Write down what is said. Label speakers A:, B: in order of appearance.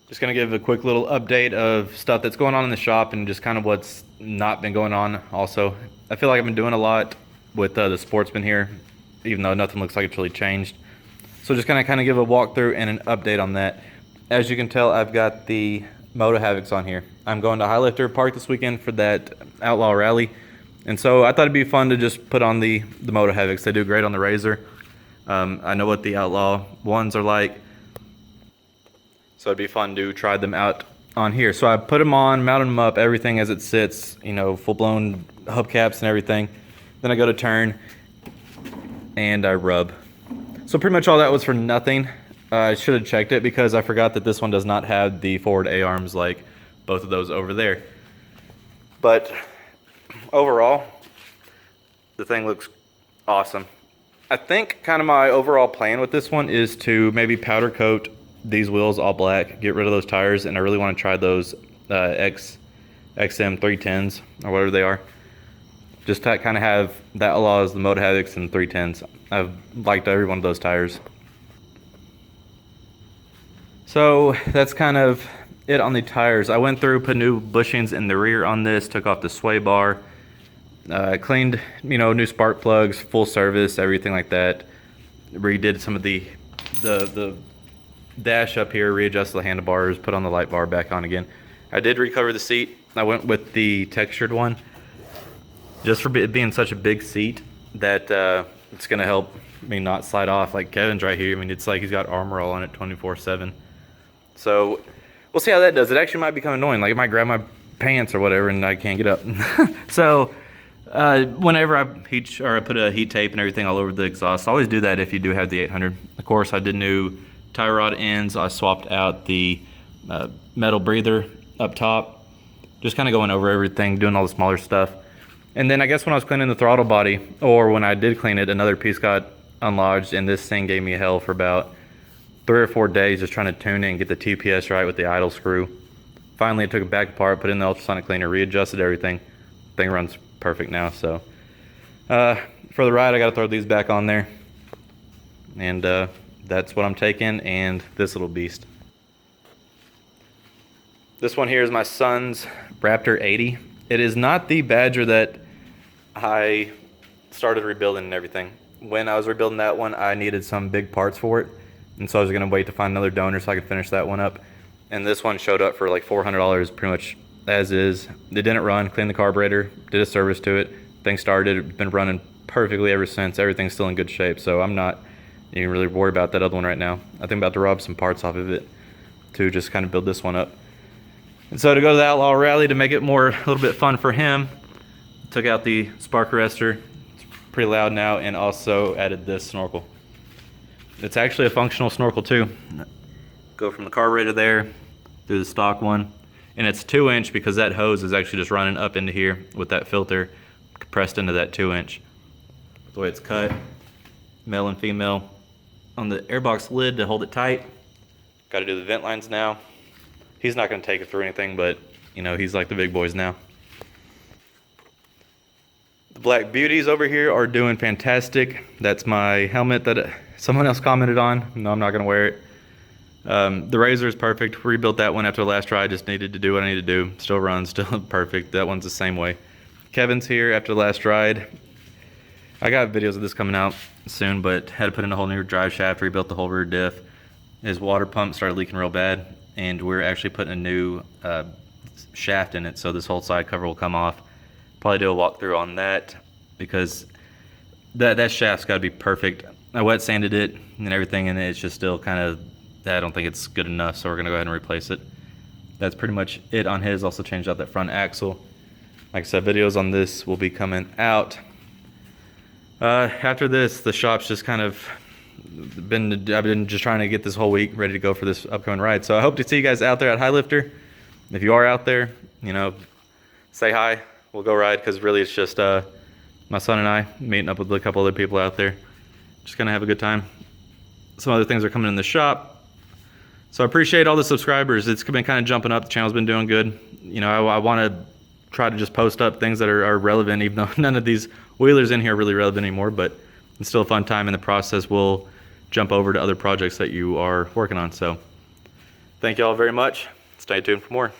A: Just gonna give a quick little update of stuff that's going on in the shop and just kind of what's not been going on also. I feel like I've been doing a lot with the Sportsman here, even though nothing looks like it's really changed. So just gonna kind of give a walkthrough and an update on that. As you can tell, I've got the Motohavoks on here. I'm going to Highlifter Park this weekend for that Outlaw Rally. And so I thought it'd be fun to just put on the Motohavoks. They do great on the Razor. I know what the Outlaw ones are like, so it'd be fun to try them out on here. So I put them on, mounted them up, everything as it sits, you know, full-blown hubcaps and everything. Then I go to turn and I rub. So pretty much all that was for nothing. I should have checked it because I forgot that this one does not have the forward A-arms like both of those over there. But overall, the thing looks awesome. I think kind of my overall plan with this one is to maybe powder coat these wheels all black, get rid of those tires, and I really want to try those XM 310s or whatever they are. Just to kind of have that allows the Motohavoks and 310s. I've liked every one of those tires. So that's kind of it on the tires. I went through, put new bushings in the rear on this, took off the sway bar, cleaned, you know, new spark plugs, full service, everything like that. Redid some of the dash up here, readjusted the handlebars, put on the light bar back on again. I did recover the seat. I went with the textured one, just for it being such a big seat that it's gonna help me not slide off like Kevin's right here. I mean, it's like he's got armor all on it 24/7. So we'll see how that does. It actually might become annoying. Like it might grab my pants or whatever and I can't get up. So whenever I put a heat tape and everything all over the exhaust, I always do that if you do have the 800. Of course, I did new tie rod ends. I swapped out the metal breather up top. Just kind of going over everything, doing all the smaller stuff. And then I guess when I was cleaning the throttle body, or when I did clean it, another piece got unlodged, and this thing gave me hell for about 3 or 4 days just trying to tune it and get the TPS right with the idle screw. Finally, I took it back apart, put it in the ultrasonic cleaner, readjusted everything. Thing runs perfect now. So for the ride, I got to throw these back on there, and that's what I'm taking. And this little beast. This one here is my son's Raptor 80. It is not the Badger that I started rebuilding and everything. When I was rebuilding that one, I needed some big parts for it, and so I was gonna wait to find another donor so I could finish that one up. And this one showed up for like $400, pretty much as is. It didn't run, cleaned the carburetor, did a service to it. Thing started, it's been running perfectly ever since. Everything's still in good shape, so I'm not even really worried about that other one right now. I think I'm about to rob some parts off of it to just kind of build this one up. And so to go to the Outlaw Rally, to make it a little bit fun for him, took out the spark arrestor. It's pretty loud now, and also added this snorkel. It's actually a functional snorkel too. Go from the carburetor there through the stock one, and it's 2-inch because that hose is actually just running up into here with that filter compressed into that 2-inch. The way it's cut, male and female. On the airbox lid to hold it tight. Got to do the vent lines now. He's not going to take it through anything, but you know, he's like the big boys now. The Black Beauties over here are doing fantastic. That's my helmet that someone else commented on. No, I'm not going to wear it. The Razor is perfect. Rebuilt that one after the last ride. Just needed to do what I need to do. Still runs, still perfect. That one's the same way. Kevin's here after the last ride. I got videos of this coming out soon, but had to put in a whole new drive shaft, rebuilt the whole rear diff. His water pump started leaking real bad, and we're actually putting a new shaft in it, so this whole side cover will come off. Probably do a walkthrough on that because that shaft's got to be perfect. I wet sanded it and everything, and it's just still kind of, I don't think it's good enough, so we're gonna go ahead and replace it. That's pretty much it on his. Also changed out that front axle. Like I said, videos on this will be coming out. After this, the shop's just kind of I've been just trying to get this whole week ready to go for this upcoming ride. So I hope to see you guys out there at Highlifter. If you are out there, you know, say hi. We'll go ride, because really it's just my son and I meeting up with a couple other people out there. Just gonna have a good time. Some other things are coming in the shop. So I appreciate all the subscribers. It's been kind of jumping up. The channel's been doing good. You know, I want to try to just post up things that are relevant, even though none of these wheelers in here are really relevant anymore, but it's still a fun time in the process. We'll jump over to other projects that you are working on. So Thank y'all very much. Stay tuned for more.